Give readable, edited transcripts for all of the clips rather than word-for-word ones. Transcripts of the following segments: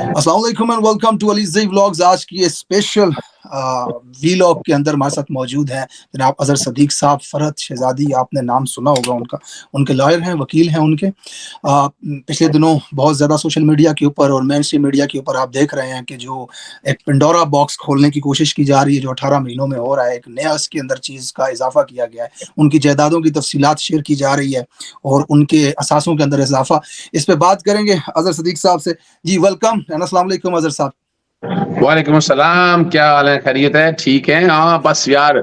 अस्सलाम वालेकुम and welcome to Alizai vlogs. आज की ये स्पेशल वीलॉग के अंदर हमारे साथ मौजूद हैं जनाब अजहर सदीक साहब। फरहत शहजादी, आपने नाम सुना होगा उनका। उनके लॉयर हैं, वकील हैं उनके। पिछले दिनों बहुत ज़्यादा सोशल मीडिया के ऊपर और मेन स्ट्रीम मीडिया के ऊपर आप देख रहे हैं कि जो एक पेंडोरा बॉक्स खोलने की कोशिश की जा रही है, जो 18 महीनों में हो रहा है। एक नया इसके अंदर चीज़ का इजाफा किया गया है, उनकी जायदादों की तफसीलात शेयर की जा रही है और उनके असासों के अंदर इजाफा। इस पर बात करेंगे अजहर सदीक साहब से। जी वेलकम एंड अस्सलाम वालेकुम अजहर साहब। वालेकुम अस्सलाम, क्या हाल है? खैरियत है? ठीक है। हाँ बस यार,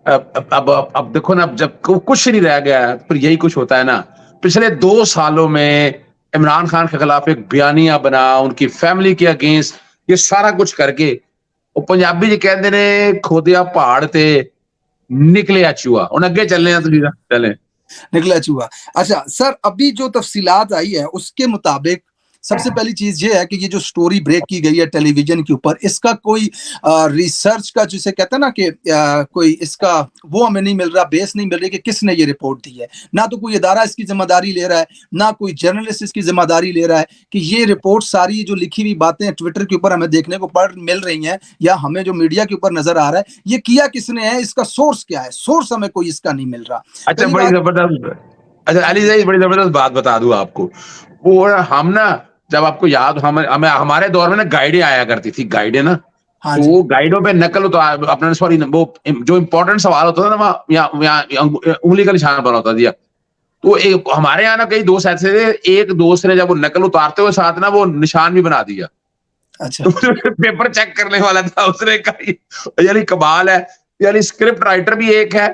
अब देखो ना, अब जब कुछ नहीं रह गया है, फिर यही कुछ होता है ना। पिछले 2 सालों में इमरान खान के खिलाफ एक बयानिया बना, उनकी फैमिली के अगेंस्ट, ये सारा कुछ करके वो पंजाबी जी कहते ने खोदिया पहाड़ ते निकले चूहा। उन अगे चलने हैं तो चले निकला चूहा। अच्छा सर, अभी जो तफसीलात आई है उसके मुताबिक सबसे पहली चीज ये है कि ये जो स्टोरी ब्रेक की गई है टेलीविजन के ऊपर, इसका कोई रिसर्च का, जिसे कहते हैं ना कि कोई इसका वो हमें नहीं मिल रहा, बेस नहीं मिल रही कि किसने ये रिपोर्ट दी है। ना तो कोई इदारा इसकी जिम्मेदारी ले रहा है, ना कोई जर्नलिस्ट इसकी जिम्मेदारी ले रहा है कि ये रिपोर्ट सारी जो लिखी हुई बातें ट्विटर के ऊपर हमें देखने को मिल रही हैं या हमें जो मीडिया के ऊपर नजर आ रहा है, ये किया किसने है, इसका सोर्स क्या है। सोर्स हमें कोई इसका नहीं मिल रहा। अच्छा, बड़ी जबरदस्त। अच्छा अली भाई, बड़ी जबरदस्त बात बता दूं आपको। वो हम ना, जब आपको याद, हमें हमारे दौर में ना गाइडें आया करती थी, गाइडें ना। हाँ तो जी। वो गाइडों पे नकल तो अपने, सॉरी, वो जो इंपॉर्टेंट सवाल होता था ना, वहाँ उंगली का निशान बना होता दिया। तो एक हमारे यहाँ ना कई दोस्त ऐसे थे, एक दोस्त ने जब वो नकल उतारते हुए साथ ना वो निशान भी बना दिया। अच्छा। तो पेपर चेक करने वाला था, उसने कहा यानी कमाल है। यानी स्क्रिप्ट राइटर भी एक है,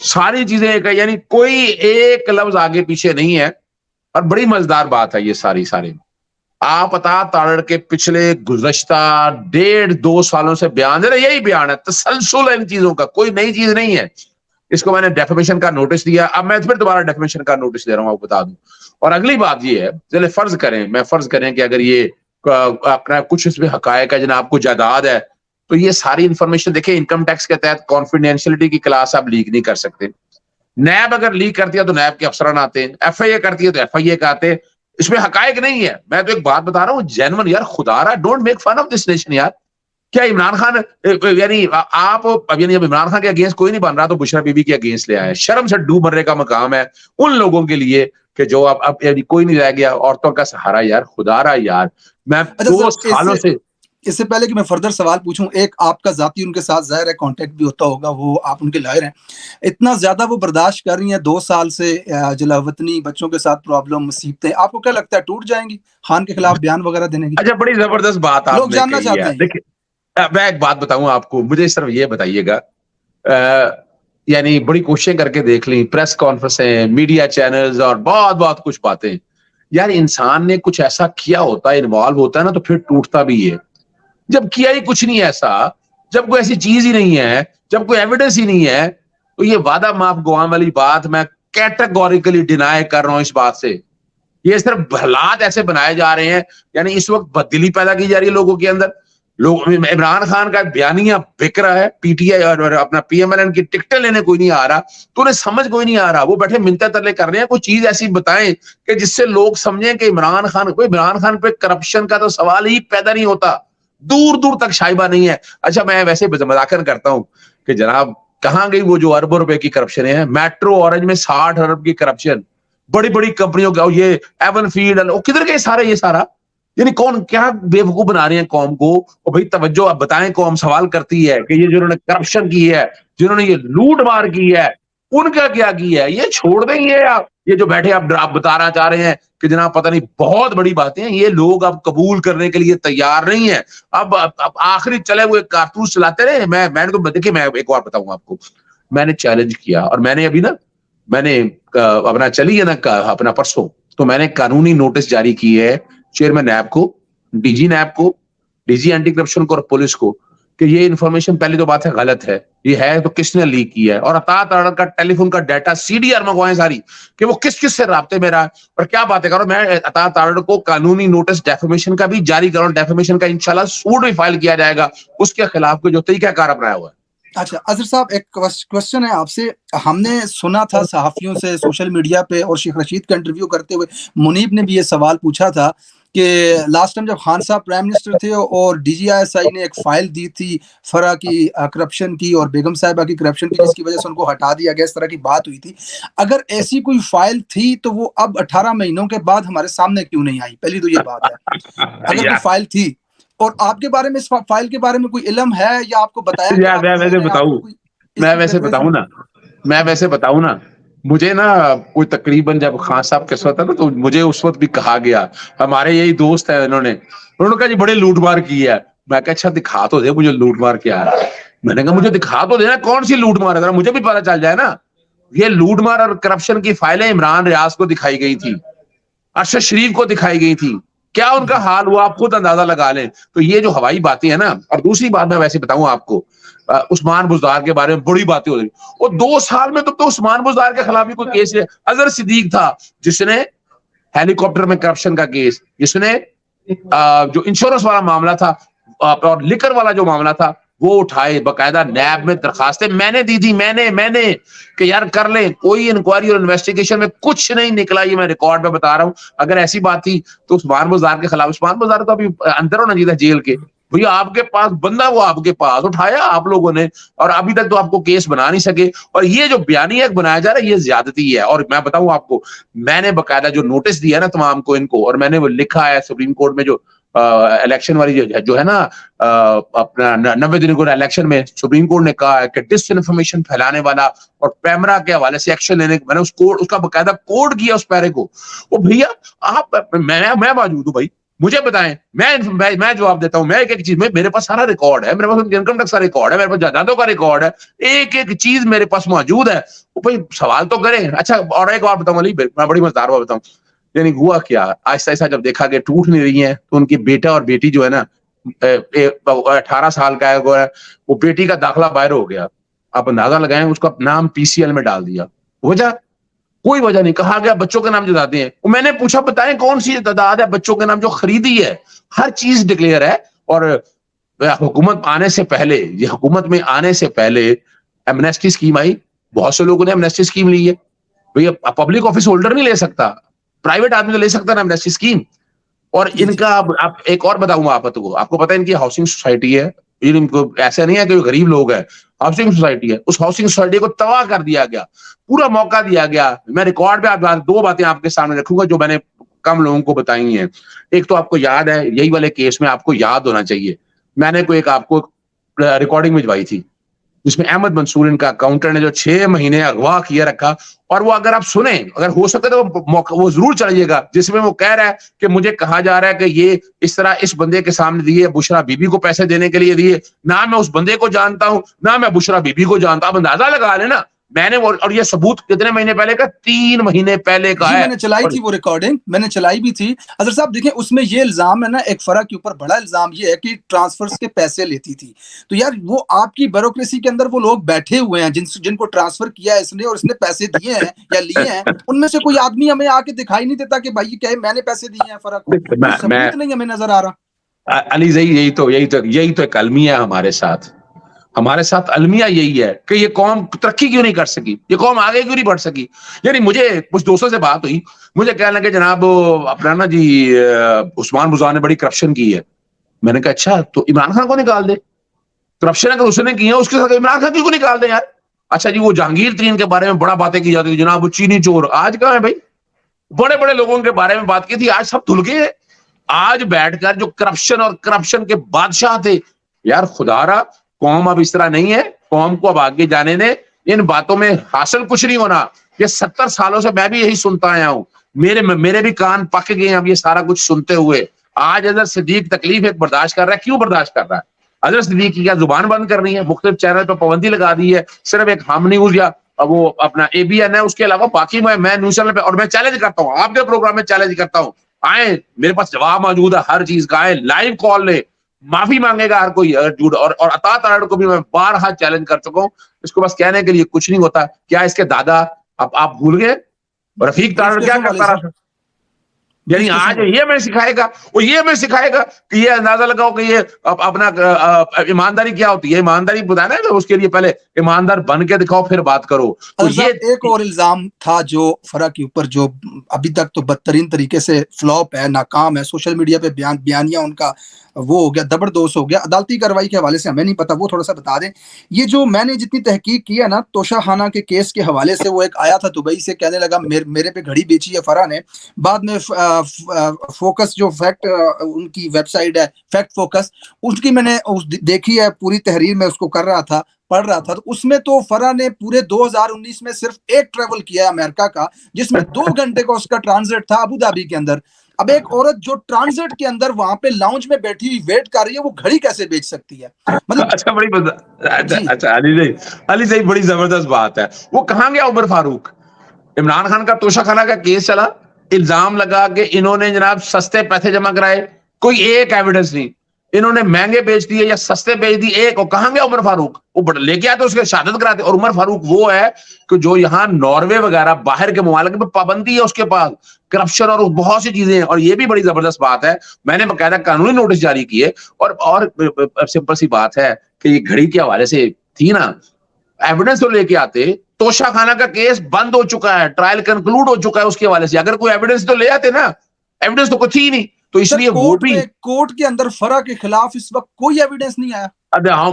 सारी चीजें एक है, यानी कोई एक लफ्ज आगे पीछे नहीं है। और बड़ी मजेदार बात है ये सारी आप अता तारड़ के पिछले गुज़श्ता 1.5-2 सालों से बयान दे रहे, यही बयान है, तसलसल है इन चीजों का, कोई नई चीज नहीं है। इसको मैंने डेफेमेशन का नोटिस दिया, अब मैं फिर दोबारा डेफेमेशन का नोटिस दे रहा हूं, आपको बता दूं। और अगली बात ये है, चले फर्ज करें कि अगर ये अपना कुछ इसमें हकायक है, जनाब को जायदाद है, तो ये सारी इंफॉर्मेशन देखिए, इनकम टैक्स के तहत कॉन्फिडेंशियलिटी की क्लास आप लीक नहीं कर सकते। नैब अगर लीक करती है तो नैब के अफसरान आते हैं, एफआईए करती है तो एफआईए का आते हैं। इसमें हकायक नहीं है। मैं तो एक बात बता रहा हूँ जेन्युइन यार, खुदा रहा, don't make fun of this nation यार। क्या इमरान खान, यानी आप यानी अब इमरान खान के अगेंस्ट कोई नहीं बन रहा तो बुशरा बीबी के अगेंस्ट ले आए। शर्म से डूब मरने का मकाम है उन लोगों के लिए कि जो अब यानी कोई नहीं रह गया औरतों का सहारा यार, खुदा रहा यार। मैं अच्छा 2 सालों से इससे पहले कि मैं फर्दर सवाल पूछूं, एक आपका जाती उनके साथ जाहिर है कांटेक्ट भी होता होगा, वो आप उनके लॉयर हैं, इतना ज्यादा वो बर्दाश्त कर रही हैं 2 साल से, जलावतनी बच्चों के साथ प्रॉब्लम, मुसीबतें, आपको क्या लगता है टूट जाएंगी खान के खिलाफ बयान वगैरह देने की? अच्छा, बड़ी जबरदस्त बात लोग आपने जानना कही चाहते है। हैं। देखिए, मैं एक बात बताऊं आपको, मुझे सिर्फ ये बताइएगा, यानी बड़ी कोशिशें करके देख ली, प्रेस कॉन्फ्रेंसें, मीडिया चैनल्स और बहुत बहुत कुछ बातें। यार इंसान ने कुछ ऐसा किया होता है, इन्वॉल्व होता है ना, तो फिर टूटता भी है। जब किया ही कुछ नहीं ऐसा, जब कोई ऐसी चीज ही नहीं है, जब कोई एविडेंस ही नहीं है, तो ये वादा माफ गुआम वाली बात मैं कैटेगोरिकली डिनाई कर रहा हूं इस बात से। ये सिर्फ हालात ऐसे बनाए जा रहे हैं, यानी इस वक्त बददिली पैदा की जा रही है लोगों के अंदर। लोग, इमरान खान का बयानिया बिक रहा है, पीटीआई और अपना पीएमएलएन की टिकटें लेने कोई नहीं आ रहा, तो उन्हें समझ कोई नहीं आ रहा। वो बैठे मिन्नतें तरले कर रहे हैं, कोई चीज ऐसी बताएं कि जिससे लोग समझें कि इमरान खान पे करप्शन का तो सवाल ही पैदा नहीं होता, दूर दूर तक शाइबा नहीं है। अच्छा, मैं वैसे मजाकन करता हूं कि जनाब कहां गई वो जो अरबों रुपए की करप्शन है? मेट्रो ऑरेंज में 60 अरब की करप्शन, बड़ी बड़ी कंपनियों का, ये एवन फील्ड, किधर गए सारे? ये सारा यानी कौन, क्या बेवकूफ बना रहे हैं कौम को? और भाई तवज्जो, आप बताएं, कौम सवाल करती है कि ये जिन्होंने करप्शन की है, जिन्होंने ये लूट मार की है, उनका क्या किया है? ये छोड़ देंगे आप? ये जो बैठे आप बताना चाह रहे हैं कि जनाब पता नहीं बहुत बड़ी बातें हैं, ये लोग अब कबूल करने के लिए तैयार नहीं है। अब आखिरी चले हुए कारतूस चलाते रहे। मैंने तो देखिए, मैं एक और बताऊंगा आपको, मैंने चैलेंज किया और मैंने अभी ना, मैंने अपना चली है ना अपना परसों, तो मैंने कानूनी नोटिस जारी की है चेयरमैन नैब को, डीजी नैब को, डीजी एंटी करप्शन को और पुलिस को, कि ये इन्फॉर्मेशन पहली तो बात है गलत है, ये है तो किसने लीक किया है, और अता तारड़ का टेलीफोन का डाटा सीडीआर मंगवाएं सारी, कि वो किस किस से राब्ते में रहा और क्या बातें करो। मैं अता तारड़ को कानूनी नोटिस डेफेमेशन का भी जारी करूं, डेफेमेशन का इंशाल्लाह सूट भी फाइल किया जाएगा उसके खिलाफ को जो तरीकाकार अपनाया हुआ है। अच्छा अजहर साहब, एक क्वेश्चन है आपसे। हमने सुना था सहाफियों से, सोशल मीडिया पे और शेख रशीद का इंटरव्यू करते हुए मुनीब ने भी ये सवाल पूछा था کہ لاسٹ ٹائم جب خان صاحب پرائم منسٹر تھے اور D G I S I نے ایک فائل دی تھی فرا کی کرپشن کی اور بیگم صاحبہ کی کرپشن کی، جس کی وجہ سے ان کو ہٹا دیا گیا، اس طرح کی بات ہوئی تھی. اگر ایسی کوئی فائل تھی تو وہ اب 18 مہینوں کے بعد ہمارے سامنے کیوں نہیں آئی؟ پہلی تو یہ بات ہے. اگر کوئی فائل تھی اور آپ کے بارے میں اس فائل کے بارے میں کوئی علم ہے یا آپ کو بتایا گیا؟ میں ویسے بتاؤں نا، مجھے نا کوئی تقریباً جب خان صاحب کے ساتھ تھا نا تو مجھے اس وقت بھی کہا گیا، ہمارے یہی دوست ہیں، انہوں نے کہا جی بڑے لوٹ مار کی ہے. میں کہا اچھا دکھا تو دے مجھے لوٹ مار کیا ہے. میں نے کہا مجھے دکھا تو دینا کون سی لوٹ مار ہے، ذرا مجھے بھی پتہ چل جائے نا. یہ لوٹ مار اور کرپشن کی فائلیں عمران ریاض کو دکھائی گئی تھی، ارشد شریف کو دکھائی گئی تھی. کیا ان کا حال ہوا آپ خود اندازہ لگا لیں. تو یہ جو ہوائی باتیں ہیں نا، اور دوسری بات میں ویسے بتاؤں آپ کو، عثمان بزدار کے بارے میں بڑی باتیں ہو رہی، اور 2 سال میں تو عثمان بزدار کے خلاف بھی کوئی کیس ہے. اظہر صدیق تھا جس نے ہیلی کاپٹر میں کرپشن کا کیس، جس نے جو انشورنس والا معاملہ تھا اور لکر والا جو معاملہ تھا وہ اٹھائے، باقاعدہ نیب میں درخواستیں میں نے دی تھی، میں نے کہ یار کر لیں. کوئی انکوائری اور انویسٹیگیشن میں کچھ نہیں نکلا. یہ میں ریکارڈ پہ بتا رہا ہوں. اگر ایسی بات تھی تو عثمان بزدار کے خلاف، عثمان بزدار تو ابھی اندر ہونا چاہیے جیل کے. بھیا آپ کے پاس بندہ، وہ آپ کے پاس اٹھایا آپ لوگوں نے، اور ابھی تک تو آپ کو کیس بنا نہیں سکے. اور یہ جو بیانیہ بنایا جا رہا ہے یہ زیادتی ہے. اور میں بتاؤں آپ کو، میں نے باقاعدہ جو نوٹس دیا نا تمام کو ان کو، اور میں نے وہ لکھا ہے سپریم کورٹ میں جو الیکشن والی جو ہے نا اپنا 90 دن کو الیکشن میں سپریم کورٹ نے کہا ہے کہ ڈس انفارمیشن پھیلانے والا اور پیمرا کے حوالے سے ایکشن لینے، میں نے اس کا باقاعدہ کوڈ کیا اس پیرے کو. وہ بھیا آپ، میں موجود ہوں بھائی، مجھے بتائیں، میں جواب دیتا ہوں. میں ایک چیز میں، میرے پاس سارا ریکارڈ ہے، میرے پاس انکم ٹیکس کا ریکارڈ ہے، میرے پاس جائیدادوں کا ریکارڈ ہے، ایک چیز میرے پاس موجود ہے. وہ بھائی سوال تو کریں. اچھا اور ایک بات بتاؤں علی، میں بڑی مزیدار بات بتاؤں. یعنی ہوا کیا، آہستہ آہستہ جب دیکھا کہ ٹوٹ نہیں رہی ہیں تو ان کی بیٹا اور بیٹی جو ہے نا 18 سال کا ہے وہ بیٹی کا داخلہ باہر ہو گیا. آپ اندازہ لگائیں، اس کا نام PCL میں ڈال دیا. وجہ کوئی وجہ نہیں، کہا گیا بچوں کے نام جو جاتے ہیں. میں نے پوچھا بتائیں کون سی تعداد ہے بچوں کے نام جو خریدی ہے. ہر چیز ڈکلیئر ہے. اور حکومت آنے سے پہلے، یہ حکومت میں آنے سے پہلے ایمنیسٹی اسکیم آئی، بہت سے لوگوں نے ایمنیسٹی اسکیم لی ہے. بھیا پبلک آفس ہولڈر نہیں لے سکتا، پرائیویٹ آدمی تو لے سکتا ہے ایمنیسٹی اسکیم. اور ان کا اب ایک اور بتاؤں گا آپ کو پتہ ہے ان کی ہاؤسنگ سوسائٹی ہے. ان کو ایسا نہیں ہے کہ غریب لوگ ہیں، ہاؤسنگ سوسائٹی ہے. اس ہاؤسنگ سوسائٹی کو تباہ کر دیا گیا، پورا موقع دیا گیا. میں ریکارڈ پہ آپ 2 باتیں آپ کے سامنے رکھوں گا جو میں نے کم لوگوں کو بتائی ہیں. ایک تو آپ کو یاد ہے، یہی والے کیس میں آپ کو یاد ہونا چاہیے، میں نے کوئی ایک آپ کو ریکارڈنگ بھجوائی تھی جس میں احمد منصور ان کا اکاؤنٹنٹ نے جو 6 مہینے اغوا کیے رکھا. اور وہ اگر آپ سنیں، اگر ہو سکے تو وہ ضرور چڑھیے گا، جس میں وہ کہہ رہا ہے کہ مجھے کہا جا رہا ہے کہ یہ اس طرح اس بندے کے سامنے دیے، بشرا بی بی کو پیسے دینے کے لیے دیے. نہ میں اس بندے کو جانتا ہوں، نہ میں بشرا بی بی کو جانتا ہوں. اندازہ لگا لیں نا. میں نے اور یہ ثبوت کتنے مہینے پہلے کا؟ 3 مہینے پہلے کا ہے. میں نے چلائی تھی وہ ریکارڈنگ، میں نے چلائی بھی تھی. اظہر صاحب دیکھیں، اس میں یہ الزام ہے نا، ایک فرا کے اوپر بڑا الزام یہ ہے کہ ٹرانسفرز کے پیسے لیتی تھی. تو یار وہ آپ کی بیوروکریسی کے اندر وہ لوگ بیٹھے ہوئے ہیں جن کو ٹرانسفر کیا ہے اس نے، اور اس نے پیسے دیے ہیں یا لیے ہیں، ان میں سے کوئی آدمی ہمیں آ کے دکھائی نہیں دیتا کہ بھائی کیا میں نے پیسے دیے ہیں فرا کو. ثبوت نہیں ہمیں نظر آ رہا. علی یہی تو ایک المیہ ہے ہمارے ساتھ المیہ یہی ہے کہ یہ قوم ترقی کیوں نہیں کر سکی، یہ قوم آگے کیوں نہیں بڑھ سکی. یعنی مجھے کچھ دوستوں سے بات ہوئی، مجھے کہنے لگے جناب اپنا نا جی عثمان بزدار نے بڑی کرپشن کی ہے. میں نے کہا اچھا تو عمران خان کو نکال دے. کرپشن اگر اس نے کی ہے اس کے ساتھ عمران خان کو نکال دیں یار. اچھا جی وہ جہانگیر ترین کے بارے میں بڑا باتیں کی جاتی تھی، جناب وہ چینی چور. آج کہاں ہے بھائی؟ بڑے بڑے لوگوں کے بارے میں بات کی تھی، آج سب دھل گئے. آج بیٹھ کر جو کرپشن کے بادشاہ تھے، یار خدا را قوم اب اس طرح نہیں ہے. قوم کو اب آگے جانے دیں. ان باتوں میں حاصل کچھ نہیں ہونا. یہ 70 سالوں سے میں بھی یہی سنتا آیا ہوں، میرے بھی کان پک گئے ہیں اب یہ سارا کچھ سنتے ہوئے. آج اظہر صدیق تکلیف ایک برداشت کر رہا ہے. کیوں برداشت کر رہا ہے؟ اظہر صدیق کی کیا زبان بند کرنی ہے؟ مختلف چینل پہ پابندی لگا دی ہے، صرف ایک ہم نیوز یا وہ اپنا ABN ہے، اس کے علاوہ باقی میں نیوز چینل پہ. اور میں چیلنج کرتا ہوں آپ کے پروگرام میں، چیلنج کرتا ہوں، آئیں میرے پاس جواب موجود ہے ہر چیز کا. آئیں لائیو کال لیں، معافی مانگے گا ہر کوئی اور عطا تارڑ کو بھی میں بارہا چیلنج کر چکا ہوں. اس کو بس کہنے کے لیے کچھ نہیں ہوتا. کیا اس کے دادا آپ بھول گئے رفیق تارڑ کیا کرتا رہا؟ یعنی آج یہ ہمیں سکھائے گا، وہ یہ ہمیں سکھائے گا کہ یہ اندازہ لگاؤ کہ یہ اپنا ایمانداری کیا ہوتی ہے. ایمانداری بتانا ہے اس کے لیے پہلے ایماندار بن کے دکھاؤ پھر بات کرو. تو یہ ایک اور الزام تھا جو فرا کے اوپر، جو ابھی تک تو بدترین طریقے سے فلاپ ہے، ناکام ہے، سوشل میڈیا پہ بیانیاں ان کا وہ ہو گیا، زبردوست ہو گیا. عدالتی کارروائی کے حوالے سے ہمیں نہیں پتا، وہ تھوڑا سا بتا دیں. یہ جو میں نے جتنی تحقیق کی ہے نا توشہ خانہ کے کیس کے حوالے سے، وہ ایک آیا تھا دبئی سے، کہنے لگا میرے پہ گھڑی بیچی ہے فرا نے. بعد میں فوکس جو فیکٹ ان کی ویب سائٹ ہے، فیکٹ فوکس، اس کی میں نے دیکھی ہے پوری تحریر میں، اس کو کر رہا تھا، پڑھ رہا تھا. تو اس میں تو فرا نے پورے 2019 میں صرف ایک ٹریول کیا ہے امریکہ کا، جس میں 2 گھنٹے کا اس کا ٹرانزٹ تھا ابو دھابی کے اندر. اب ایک عورت جو ٹرانزٹ کے اندر وہاں پہ لاؤنج میں بیٹھی ہوئی ویٹ کر رہی ہے، وہ گھڑی کیسے بیچ سکتی ہے؟ مطلب اچھا بڑی اچھا علی صاحب بڑی زبردست بات ہے. وہ کہاں گیا عمر فاروق؟ عمران خان کا توشہ خانہ کا کیس چلا، الزام لگا کہ انہوں نے جناب سستے پیسے جمع کرائے، کوئی ایک ایویڈنس نہیں. انہوں نے مہنگے بیچ دیے یا سستے بیچ دیے، ایک. اور کہاں گیا عمر فاروق؟ وہ لے کے آتے اس کے شہادت کراتے. اور عمر فاروق وہ ہے کہ جو یہاں ناروے وغیرہ باہر کے ممالک میں پابندی ہے اس کے پاس، کرپشن اور بہت سی چیزیں ہیں. اور یہ بھی بڑی زبردست بات ہے، میں نے باقاعدہ قانونی نوٹس جاری کیے. اور سمپل سی بات ہے کہ یہ گھڑی کے حوالے سے تھی نا، ایویڈنس تو لے کے آتے. توشہ خانہ کا کیس بند ہو چکا ہے، ٹرائل کنکلوڈ ہو چکا ہے اس کے حوالے سے. اگر کوئی ایویڈنس تو لے آتے نا، ایویڈنس تو کچھ ہی نہیں. تو اس لیے وہ بھی کورٹ کے اندر فرا کے خلاف اس وقت کوئی ایویڈنس نہیں آیا.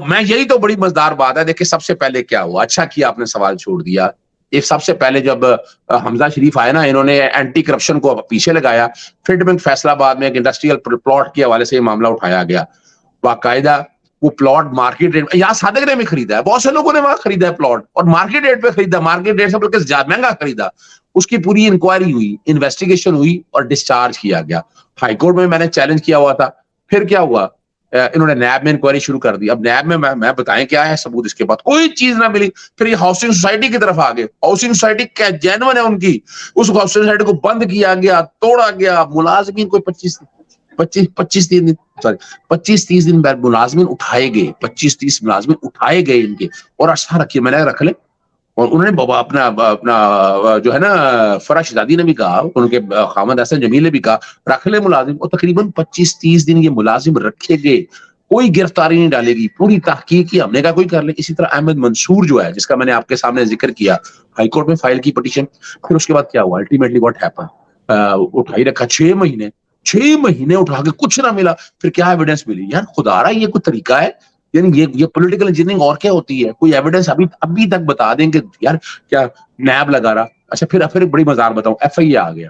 میں یہی تو بڑی مزدار بات ہے. دیکھیں سب سے پہلے کیا ہوا، اچھا کیا آپ نے سوال چھوڑ دیا. ایک سب سے پہلے جب حمزہ شریف آئے نا، انہوں نے اینٹی کرپشن کو پیچھے لگایا. فیڈ بینک فیصلہ آباد میں ایک انڈسٹریل پلاٹ کے حوالے سے یہ معاملہ اٹھایا گیا. باقاعدہ وہ پلاٹ مارکیٹ ریٹ، یہاں صادق نے بھی خریدا ہے، بہت سے لوگوں نے وہاں خریدا ہے پلاٹ، اور مارکیٹ ریٹ پہ خریدا، مارکیٹ ریٹ سے بلکہ زیادہ مہنگا خریدا. اس کی پوری انکوائری ہوئی، انویسٹیگیشن ہوئی اور ڈسچارج کیا گیا. ہائی کورٹ میں نے چیلنج کیا ہوا تھا. پھر کیا ہوا، انہوں نے نیب میں انکوائری شروع کر دی. اب نیب میں بتائیں کیا ہے ثبوت، اس کے بعد کوئی چیز نہ ملی. پھر یہ ہاؤسنگ سوسائٹی کی طرف آگے. ہاؤسنگ سوسائٹی کیا جینون ہے ان کی، اس ہاؤسنگ سوسائٹی کو بند کیا گیا، توڑا گیا. ملازمین کوئی 25-30 دن بعد ملازمین اٹھائے گئے، 25-30 ملازمین اٹھائے گئے ان کے. اور اچھا رکھیے، میں نے رکھ لے. اور انہوں نے بابا اپنا جو ہے نا فرا شہزادی نے بھی کہا، ان کے خامد حسن جمیل نے بھی کہا رکھ لے ملازم. اور تقریباً 25-30 دن یہ ملازم رکھے گئے، کوئی گرفتاری نہیں ڈالے گی. پوری تحقیق کی، ہم نے کہا کوئی کر لے. اسی طرح احمد منصور جو ہے، جس کا میں نے آپ کے سامنے ذکر کیا، ہائی کورٹ میں فائل کی پٹیشن. پھر اس کے بعد کیا ہوا، الٹیمیٹلی واٹ ہیپن، اٹھائی رکھا 6 مہینے اٹھا کے کچھ نہ ملا. پھر کیا ایویڈنس ملی؟ یار خدا رہا یہ کوئی طریقہ ہے؟ یعنی یہ پولیٹیکل انجینئرنگ اور کیا ہوتی ہے؟ کوئی ایویڈنس ابھی تک بتا دیں کہ یار کیا نیب لگا رہا. اچھا پھر بڑی مزار بتاؤں، ایف آئی اے آ گیا.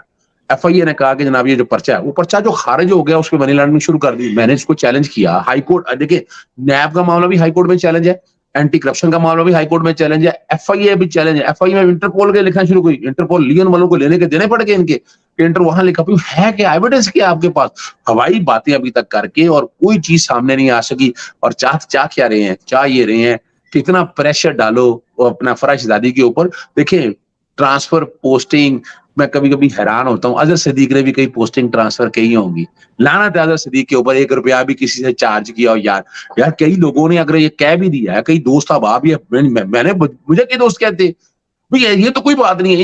ایف آئی اے نے کہا کہ جناب یہ جو پرچہ ہے، وہ پرچہ جو خارج ہو گیا، اس پہ منی لانڈرنگ شروع کر دی. میں نے اس کو چیلنج کیا ہائی کورٹ. دیکھیں نیب کا معاملہ بھی ہائی کورٹ میں چیلنج ہے، اینٹی کرپشن کا معاملہ بھی ہائی کورٹ میں چیلنج ہے، ایف آئی اے بھی چیلنج ہے. ایف آئی اے میں انٹرپول کے لکھنا شروع ہوئی. انٹرپول لیون والوں کو لینے کے دینے پڑ گئے ان کے. انٹر وہاں لکھا ہے کہ ایویڈنس کیا آپ کے پاس؟ ہوائی باتیں ابھی تک کر کے اور کوئی چیز سامنے نہیں آ سکی. اور چاہ کیا رہے ہیں، چاہ یہ رہے ہیں کہ اتنا پریشر ڈالو اپنا فرا شہزادی کے اوپر. دیکھیں ٹرانسفر پوسٹنگ، میں کبھی کبھی حیران ہوتا ہوں. اظہر صدیق نے بھی کئی پوسٹنگ ٹرانسفر کی ہوں گی. لعنت ہے اظہر صدیق کے اوپر، 1 روپیہ بھی کسی سے چارج کیا ہو. یار کئی لوگوں نے اگر یہ کہہ بھی دیا ہے، کئی دوست احباب، مجھے کئی دوست کہتے یہ تو کوئی بات نہیں ہے.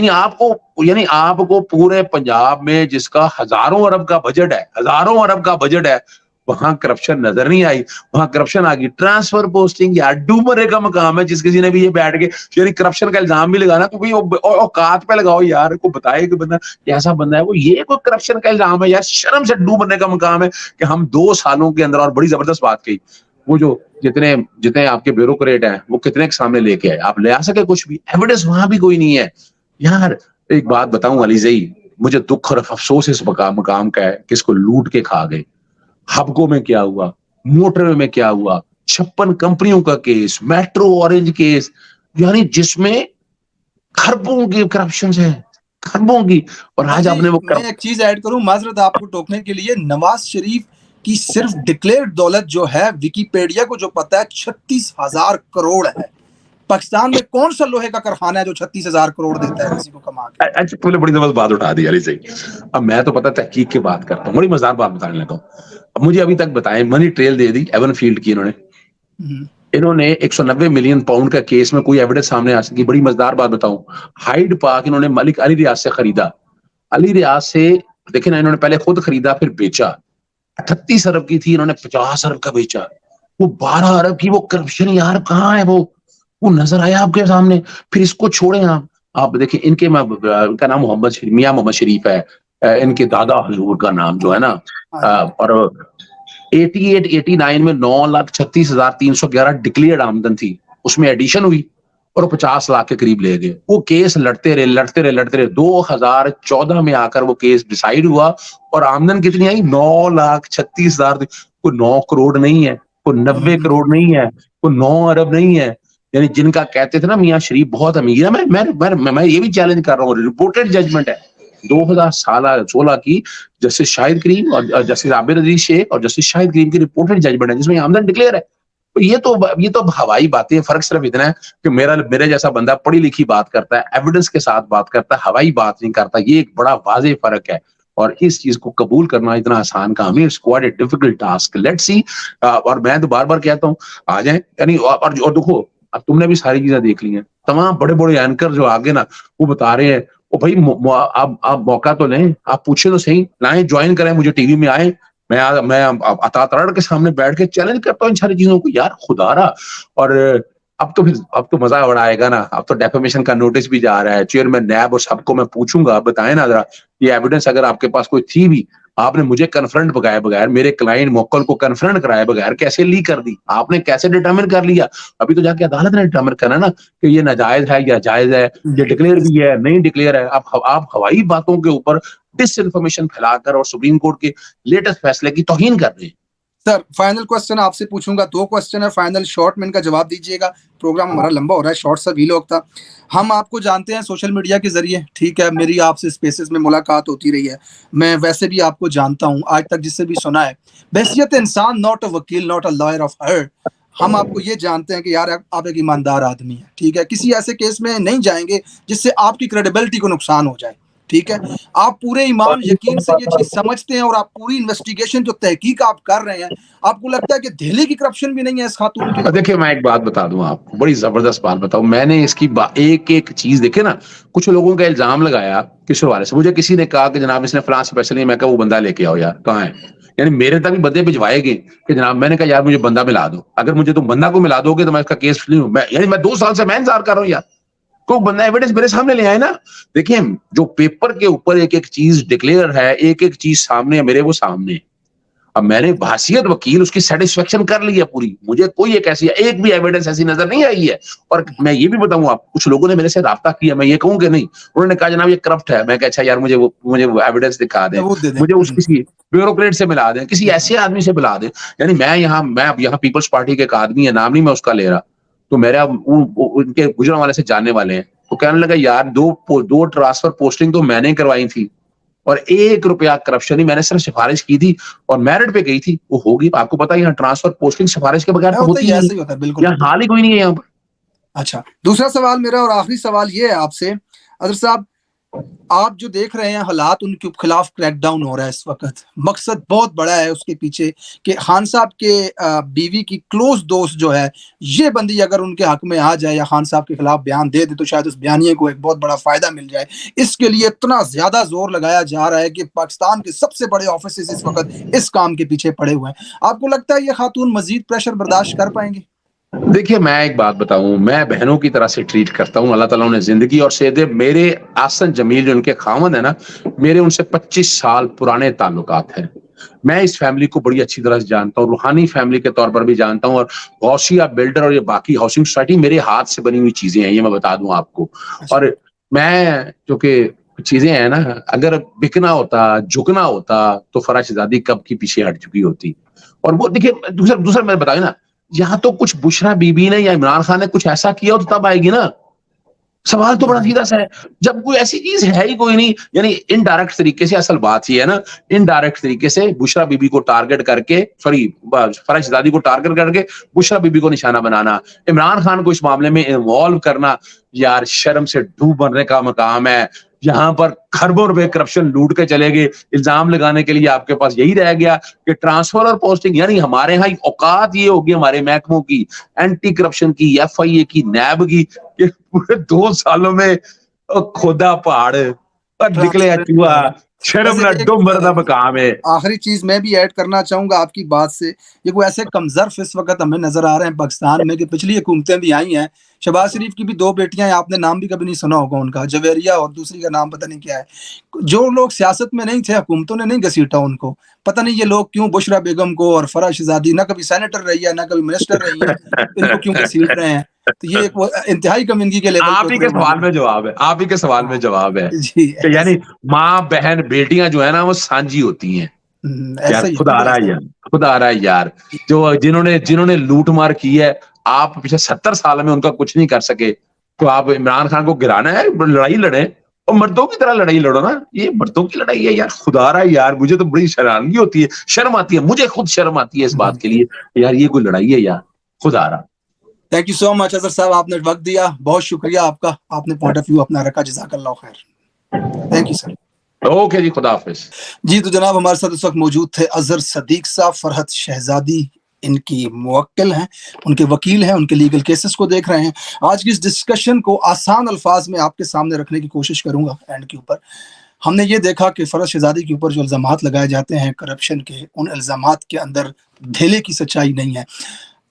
یعنی آپ کو پورے پنجاب میں جس کا ہزاروں ارب کا بجٹ ہے، وہاں کرپشن نظر نہیں آئی. وہاں کرپشن آ گئی. ٹرانسفر پوسٹنگ یار ڈومرے کا مقام ہے. جس کسی نے بھی یہ بیٹھ کے یعنی کرپشن کا الزام بھی لگانا، تو اوقات پہ لگاؤ یار، کو بتائے کہ بندہ کیسا بندہ ہے وہ. یہ کوئی کرپشن کا الزام ہے یار؟ شرم سے ڈوبنے کا مقام ہے کہ ہم 2 سالوں کے اندر. اور بڑی زبردست بات کہی، وہ جو جتنے آپ کے بیوروکریٹ ہیں وہ کتنے کے سامنے لے کے آئے، آپ لے آ سکے کچھ بھی ایویڈنس؟ وہاں بھی کوئی نہیں ہے. یار ایک بات بتاؤں علی زئی، مجھے دکھ اور افسوس اس مقام کا ہے کہ اس کو لوٹ کے کھا گئے. ہبکو میں کیا ہوا، موٹر میں کیا ہوا، 56 کمپنیوں کا کیس، میٹرو اورنج کیس، یعنی جس میں خربوں کی کرپشن ہے، خربوں کی. اور آج آپ نے وہ میں ایک چیز ایڈ کروں، معذرت آپ کو ٹوکنے کے لیے. نواز شریف کی صرف ڈکلیئرڈ دولت جو ہے، ویکیپیڈیا کو جو پتا ہے 36,000 کروڑ ہے. پاکستان میں کون سا لوہے کا کارخانہ ہے جو 36,000 کروڑ دیتا ہے کسی کو کما کے؟ اچھا پہلے بڑی زبردست بات اٹھا دی علی صحیح. اب میں تو پتہ تحقیق کی بات کرتا ہوں، بڑی مزدار بات بتانے لگا ہوں. اب مجھے ابھی تک بتائیں، منی ٹریل دے دی ایون فیلڈ کی. انہوں نے 190 ملین پاؤنڈ کا کیس میں کوئی ایویڈنس سامنے آ سکی. بڑی مزدار بات بتاؤں، ہائیڈ پارک انہوں نے ملک علی ریاض سے خریدا. علی ریاض سے देखिए ना, इन्होंने पहले खुद खरीदा फिर बेचा, 38 अरब की थी, इन्होंने 50 अरब का बेचा, वो 12 अरब की वो करप्शन यार कहाँ है वो नजर आया आपके सामने। फिर इसको छोड़े आप देखिए इनके इनका नाम मियां मोहम्मद शरीफ है, इनके दादा हजूर का नाम जो है ना, हाँ जी। और 88-89 में 9,36,311 डिक्लेयर्ड आमदन थी, उसमें एडिशन हुई और 50 लाख के करीब ले गए। वो केस लड़ते रहे 2014 में आकर वो केस डिसाइड हुआ और आमदन कितनी आई, 9,36,000। कोई 9 करोड़ नहीं है, कोई 90 करोड़ नहीं है, कोई 9 अरब नहीं है। यानी जिनका कहते थे ना मियां शरीफ बहुत अमीर है, मैं ये भी चैलेंज कर रहा हूँ, रिपोर्टेड जजमेंट है 2016 की जस्टिस शाहिद करीम और जस्टिस आबिद अजीज शेख और जस्टिस शाहिद करीम की रिपोर्टेड जजमेंट है जिसमें आमदन डिक्लेयर है। तो ये तो हवाई बातें, फर्क सिर्फ इतना है कि मेरे जैसा बंदा पढ़ी लिखी बात करता है, एविडेंस के साथ बात करता है, हवाई बात नहीं करता। ये एक बड़ा वाज़ेह फर्क है और इस चीज को कबूल करना इतना आसान काम है, it's quite a difficult task, let's see. और मैं तो बार बार कहता हूँ आ जाए, यानी और देखो अब तुमने भी सारी चीजें देख ली हैं, तमाम बड़े बड़े एंकर जो आगे ना वो बता रहे हैं, ओ भाई आप मौका तो लें, आप पूछे तो सही, लाएं ज्वाइन करें, मुझे टीवी में आए, मैं अतातरड़ के सामने बैठ के चैलेंज करता हूँ इन सारी चीजों को यार, खुदारा। और अब तो मजा बड़ा आएगा ना, अब तो डेफेमेशन का नोटिस भी जा रहा है, चेयरमैन नैब और सबको मैं पूछूंगा, आप बताएं ना जरा, ये एविडेंस अगर आपके पास कोई थी भी, आपने मुझे कन्फ्रंट बगाए बगैर, मेरे क्लाइंट मोक्कल को कन्फ्रंट कराए बगैर कैसे लीक कर दी, आपने कैसे डिटरमिन कर लिया? अभी तो जाके अदालत ने डिटरमिन करना ना कि ये नाजायज है या जायज है, ये डिक्लेयर भी है नहीं डिक्लेयर है। आप हवाई बातों के ऊपर डिस इन्फॉर्मेशन फैलाकर और सुप्रीम कोर्ट के लेटेस्ट फैसले की तौहीन कर रहे हैं। सर फाइनल क्वेश्चन आपसे पूछूंगा, 2 क्वेश्चन है फाइनल, शॉर्ट में इनका जवाब दीजिएगा, प्रोग्राम हमारा लंबा हो रहा है, शॉर्ट सा वीलॉग था। हम आपको जानते हैं सोशल मीडिया के जरिए, ठीक है, मेरी आपसे स्पेसेस में मुलाकात होती रही है, मैं वैसे भी आपको जानता हूं आज तक जिससे भी सुना है, बहैसियत इंसान, नॉट अ वकील, not a lawyer of her, हम आपको ये जानते हैं कि यार आप एक ईमानदार आदमी है, ठीक है, किसी ऐसे केस में नहीं जाएंगे जिससे आपकी क्रेडिबिलिटी को नुकसान हो जाए, ठीक है, आप पूरे ईमान यकीन से ये चीज समझते हैं और आप पूरी इन्वेस्टिगेशन जो तहकीक आप कर रहे हैं, आपको लगता है कि दिल्ली की करप्शन भी नहीं है इस खातून के? देखिए मैं एक बात बता दूं आपको, बड़ी जबरदस्त बात बताऊं, मैंने इसकी एक एक चीज देखे ना, कुछ लोगों का इल्जाम लगाया किस हवाले से, मुझे किसी ने कहा कि जनाब इसने फलां से पैसे लिए, मैं कहा वो बंदा लेके आओ यार, कहाँ है? यानी मेरे तक भी बंदे भिजवाए गए कि जनाब, मैंने कहा यार मुझे बंदा मिला दो, अगर मुझे तुम बंदा को मिला दोगे तो मैं इसका केस यानी मैं 2 साल से मैं इंतजार कर रहा हूँ यार, कोई बंदा एविडेंस मेरे सामने ले आए ना। देखिए जो पेपर के ऊपर एक एक चीज डिक्लेयर है, एक एक चीज सामने है मेरे, वो सामने, अब मैंने बहसियत वकील उसकी सेटिस्फेक्शन कर ली है पूरी, मुझे कोई एक भी एविडेंस ऐसी नजर नहीं आई है। और मैं ये भी बताऊं आप, कुछ लोगों ने मेरे से राब्ता किया, मैं ये कहूं कि नहीं, उन्होंने कहा जनाब ये करप्ट है, मैं कहा अच्छा यार मुझे वो एविडेंस दिखा दें, सबूत दे दें। मुझे उस किसी ब्यूरोक्रेट से मिला दें, किसी ऐसे आदमी से मिला दें। यानी मैं अब यहाँ पीपल्स पार्टी के एक आदमी है, नाम नहीं मैं उसका ले रहा, तो मेरा उनके गुजरन वाले से जानने वाले हैं, तो कहने लगा यार 2 ट्रांसफर पोस्टिंग तो मैंने करवाई थी और 1 रुपया करप्शन नहीं, मैंने सिर्फ सिफारिश की थी और मेरिट पे गई थी, वो होगी। आपको पता है यहाँ ट्रांसफर पोस्टिंग सिफारिश के बगैर तो होती ही नहीं, होता है, बिल्कुल। यहाँ हाल ही कोई नहीं है यहाँ पर। अच्छा, दूसरा सवाल मेरा और आखिरी सवाल ये है आपसे, अदर साहब, आप जो देख रहे हैं हालात, उनके खिलाफ क्रैकडाउन हो रहा है इस वक्त, मकसद बहुत बड़ा है उसके पीछे कि खान साहब के बीवी की क्लोज दोस्त जो है, ये बंदी अगर उनके हक में आ जाए या खान साहब के खिलाफ बयान दे दे तो शायद उस बयानिए को एक बहुत बड़ा फायदा मिल जाए। इसके लिए इतना ज्यादा जोर लगाया जा रहा है कि पाकिस्तान के सबसे बड़े ऑफिस इस वक्त इस काम के पीछे पड़े हुए हैं। आपको लगता है ये खातून मजीद प्रेशर बर्दाश्त कर पाएंगी? देखिए मैं एक बात बताऊं, मैं बहनों की तरह से ट्रीट करता हूं, अल्लाह ताला उन्हें जिंदगी और सेहत दे। मेरे आसन जमील जो उनके खामद है ना, मेरे उनसे 25 साल पुराने ताल्लुकात हैं। मैं इस फैमिली को बड़ी अच्छी तरह से जानता हूँ, रूहानी फैमिली के तौर पर भी जानता हूँ, और गौसिया बिल्डर और ये बाकी हाउसिंग सोसाइटी मेरे हाथ से बनी हुई चीजें हैं, ये मैं बता दूं आपको। और मैं जो कि चीजें हैं ना, अगर बिकना होता, झुकना होता तो फराज शहजादी कब की पीछे हट चुकी होती। और वो देखिए दूसरा मैं बताया ना, यहाँ तो कुछ बुशरा बीबी ने या इमरान खान ने कुछ ऐसा किया हो तो तब आएगी ना। सवाल तो बड़ा सीधा सा है, जब कोई ऐसी चीज है ही कोई नहीं, यानी इनडायरेक्ट तरीके से, असल बात ये है ना, इनडायरेक्ट तरीके से बुशरा बीबी को टारगेट करके, सॉरी फराज शहजादी को टारगेट करके बुशरा बीबी को निशाना बनाना, इमरान खान को इस मामले में इन्वॉल्व करना, यार शर्म से डूब बनने का मकाम है। यहाँ पर खरबों रुपए करप्शन लूट के चले गए, इल्जाम लगाने के लिए आपके पास यही रह गया कि ट्रांसफर और पोस्टिंग। यानी हमारे यहाँ औकात ये होगी हमारे महकमों की, एंटी करप्शन की, FIA की, नैब की, कि पूरे 2 सालों में खोदा पहाड़ और निकले चूहा, शर्म वैसे ना एक डुम मरदा मकाम है। आखिरी चीज मैं भी ऐड करना चाहूंगा आपकी बात से, ये कोई ऐसे कमजर्फ इस वक्त हमें नजर आ रहे हैं पाकिस्तान में कि पिछली हुकूमतें भी आई हैं, शहबाज शरीफ की भी 2 बेटियां हैं, आपने नाम भी कभी नहीं सुना होगा उनका, जवेरिया और दूसरी का नाम पता नहीं क्या है। जो लोग सियासत में नहीं थे, हुकूमतों ने नहीं घसीटा उनको, पता नहीं ये लोग क्यों बुशरा बेगम को और फराह शहजादी, ना कभी सेनेटर रही है ना कभी मिनिस्टर रही है, इनको क्यों घसीट रहे हैं। तो ये एक वो इंतहाई कमीनगी के लेवल पे आप ही उतरे के हुए सवाल हैं। में जवाब है, आप ही के सवाल में हाँ जवाब है जी, कि यानी माँ बहन बेटियां जो है ना वो साझी होती हैं। यार ऐसा ही है, खुदा आ बिल्कुल रहा ऐसा है ही यार, खुदा आ रहा है यार, जो जिन्होंने लूट मार की है, आप पिछले 70 साल में उनका कुछ नहीं कर सके, तो आप इमरान खान को गिराना है, लड़ाई लड़े और मर्दों की तरह लड़ाई लड़ो ना, ये मर्दों की लड़ाई है यार। खुदा आ रहा है यार, मुझे तो बड़ी शर्मांदगी होती है, शर्म आती है, मुझे खुद शर्म आती है इस बात के लिए यार, ये कोई लड़ाई है यार, खुदा आ रहा। Thank you so much Azhar साहब, आपने वक्त दिया, बहुत शुक्रिया आपका, आपने पॉइंट ऑफ व्यू अपना रखा, जज़ाकल्लाह खैर। Thank you sir. ओके जी, खुदा हाफिज। जी तो जनाब हमारे साथ इस वक्त मौजूद थे अजहर सदीक साहब, फरहत शहजादी इनकी मुवक्किल हैं, उनके वकील हैं, उनके लीगल केसेस को देख रहे हैं। आज की इस डिस्कशन को आसान अल्फाज में आपके सामने रखने की कोशिश करूंगा। एंड के ऊपर हमने ये देखा कि फरहत शहजादी के ऊपर जो इल्ज़ामात लगाए जाते हैं करप्शन के, उन इल्ज़ामात के अंदर धेले की सच्चाई नहीं है।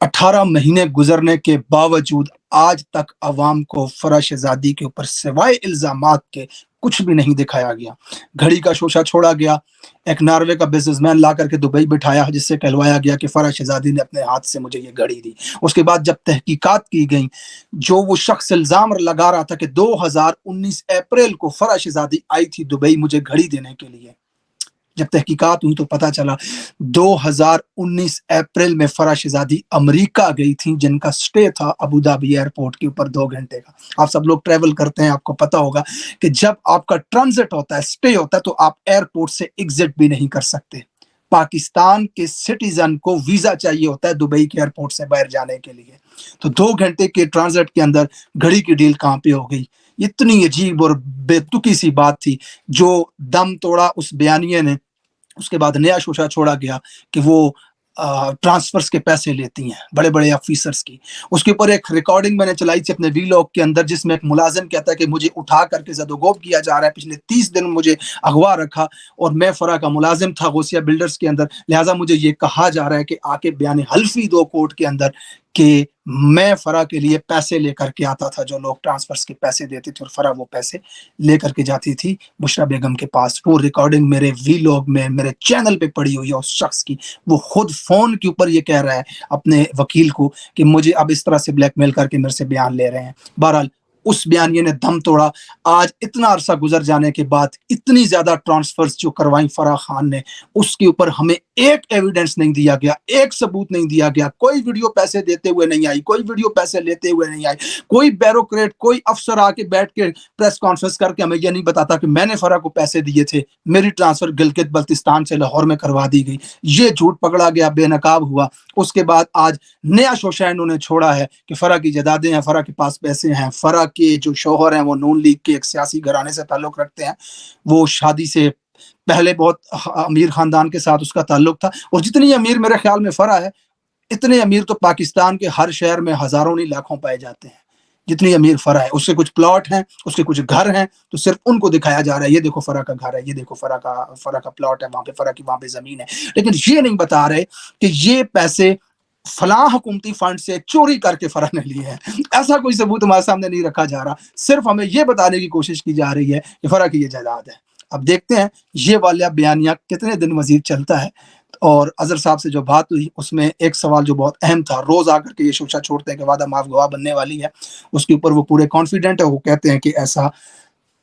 18 महीने गुजरने के बावजूद आज तक अवाम को फरहत शहजादी के ऊपर सिवाय इल्ज़ामात के कुछ भी नहीं दिखाया गया। घड़ी का शोशा छोड़ा गया, एक नॉर्वे का बिजनेसमैन ला करके दुबई बिठाया, जिससे कहलवाया गया कि फरहत शहजादी ने अपने हाथ से मुझे ये घड़ी दी। उसके बाद जब तहकीकात की गई, जो वो शख्स इल्ज़ाम लगा रहा था कि 2019 अप्रैल को फरहत शहजादी आई थी दुबई मुझे घड़ी देने के लिए, जब तहकीकात हुई तो पता चला 2019 अप्रैल में फरहत शहजादी अमेरिका गई थी, जिनका स्टे था अबू धाबी एयरपोर्ट के ऊपर 2 घंटे का। आप सब लोग ट्रैवल करते हैं, आपको पता होगा कि जब आपका ट्रांजिट होता है, स्टे होता है, तो आप एयरपोर्ट से एग्जिट भी नहीं कर सकते। पाकिस्तान के सिटीजन को वीजा चाहिए होता है दुबई के एयरपोर्ट से बाहर जाने के लिए। तो 2 घंटे के ट्रांजिट के अंदर घड़ी की डील कहाँ पे हो गई। इतनी अजीब और बेतुकी सी बात थी, जो दम तोड़ा उस बयानिए ने। उसके बाद नया शोशा छोड़ा गया कि वो ट्रांसफर्स के पैसे लेती हैं बड़े बड़े ऑफिसर्स की। उसके ऊपर एक रिकॉर्डिंग मैंने चलाई थी अपने वीलॉग के अंदर, जिसमें एक मुलाजिम कहता है कि मुझे उठा करके ज़दोगोब किया जा रहा है, पिछले 30 दिन मुझे अगवा रखा और मैं फरा का मुलाजिम था गौसिया बिल्डर्स के अंदर, लिहाजा मुझे ये कहा जा रहा है कि आके बयान हल्फी दो कोर्ट के अंदर कि मैं फरा के लिए पैसे लेकर के आता था, जो लोग ट्रांसफर्स के पैसे देते थे और फरा वो पैसे लेकर के जाती थी बुशरा बेगम के पास। वो रिकॉर्डिंग मेरे वीलॉग में मेरे चैनल पे पड़ी हुई है उस शख्स की। वो खुद फोन के ऊपर ये कह रहा है अपने वकील को कि मुझे अब इस तरह से ब्लैकमेल करके मेरे से बयान ले रहे हैं। बहरहाल उस बयानिए ने दम तोड़ा। आज इतना अरसा गुजर जाने के बाद इतनी ज्यादा ट्रांसफर्स जो करवाई फराह खान ने, उसके ऊपर हमें एक एविडेंस नहीं दिया गया, एक सबूत नहीं दिया गया। कोई वीडियो पैसे देते हुए नहीं आई, कोई वीडियो पैसे लेते हुए नहीं आई, कोई ब्यूरोक्रेट कोई अफसर आके बैठ के प्रेस कॉन्फ्रेंस करके हमें यह नहीं बताता कि मैंने फराह को पैसे दिए थे, मेरी ट्रांसफर गिलगित बल्तिस्तान से लाहौर में करवा दी गई। ये झूठ पकड़ा गया, बेनकाब हुआ। उसके बाद आज नया शोशा इन्होंने छोड़ा है कि फराह की जायदादें हैं, फराह के पास पैसे हैं, फराह के जो शौहर हैं वो नून लीग के एक सियासी घराने से ताल्लुक रखते हैं, वो शादी से पहले बहुत अमीर खानदान के साथ उसका ताल्लुक था। और जितनी अमीर मेरे ख्याल में फराह है, इतने अमीर तो पाकिस्तान के हर शहर में हजारों नहीं लाखों पाए जाते हैं, जितनी अमीर फराह है। उसके कुछ प्लॉट हैं, उसके कुछ घर हैं, तो सिर्फ उनको दिखाया जा रहा है, ये देखो फराह का घर है, ये देखो फराह का प्लॉट है, वहां पे फराह की वहां पे जमीन है। लेकिन ये नहीं बता रहे कि ये पैसे फलां हुकूमती फंड से चोरी करके फराह ने लिए हैं। ऐसा कोई सबूत हमारे सामने नहीं रखा जा रहा, सिर्फ हमें यह बताने की कोशिश की जा रही है कि फराह की ये जायदाद है। अब देखते हैं ये वाला बयानिया कितने दिन मजीद चलता है। और अजहर साहब से जो बात हुई उसमें एक सवाल जो बहुत अहम था, रोज आकर के ये शोशा छोड़ते हैं कि वादा माफ गवाह बनने वाली है, उसके ऊपर वो पूरे कॉन्फिडेंट है। वो कहते हैं कि ऐसा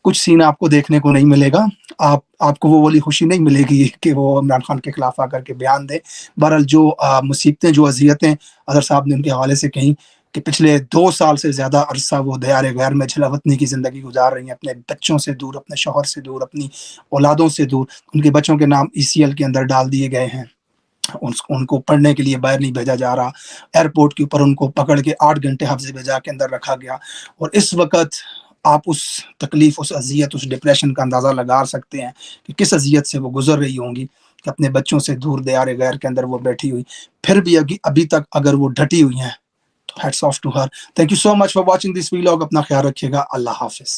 कुछ सीन आपको देखने को नहीं मिलेगा, आपको वो वाली खुशी नहीं मिलेगी कि वो इमरान खान के खिलाफ आकर के बयान दे। बहरहाल जो मुसीबतें जो अजियतें अजहर साहब ने उनके हवाले से कहीं कि पिछले 2 साल से ज़्यादा अरसा वो दयार गैर में झलवतनी की ज़िंदगी गुजार रही हैं, अपने बच्चों से दूर, अपने शौहर से दूर, अपनी औलादों से दूर। उनके बच्चों के नाम ECL के अंदर डाल दिए गए हैं, उनको पढ़ने के लिए बाहर नहीं भेजा जा रहा, एयरपोर्ट के ऊपर उनको पकड़ के 8 घंटे हफ्ज़े में जाके अंदर रखा गया। और इस वक़्त आप उस तकलीफ़, उस अज़ियत, उस डिप्रेशन का अंदाज़ा लगा सकते हैं कि किस अज़ियत से वो गुज़र रही होंगी कि अपने बच्चों से दूर दयार गैर के अंदर वो बैठी हुई, फिर भी अभी तक अगर वो डटी हुई हैं, तो hats off to her. Thank you so much for watching this vlog. अपना ख्याल रखिएगा। अल्लाह हाफ़िज़।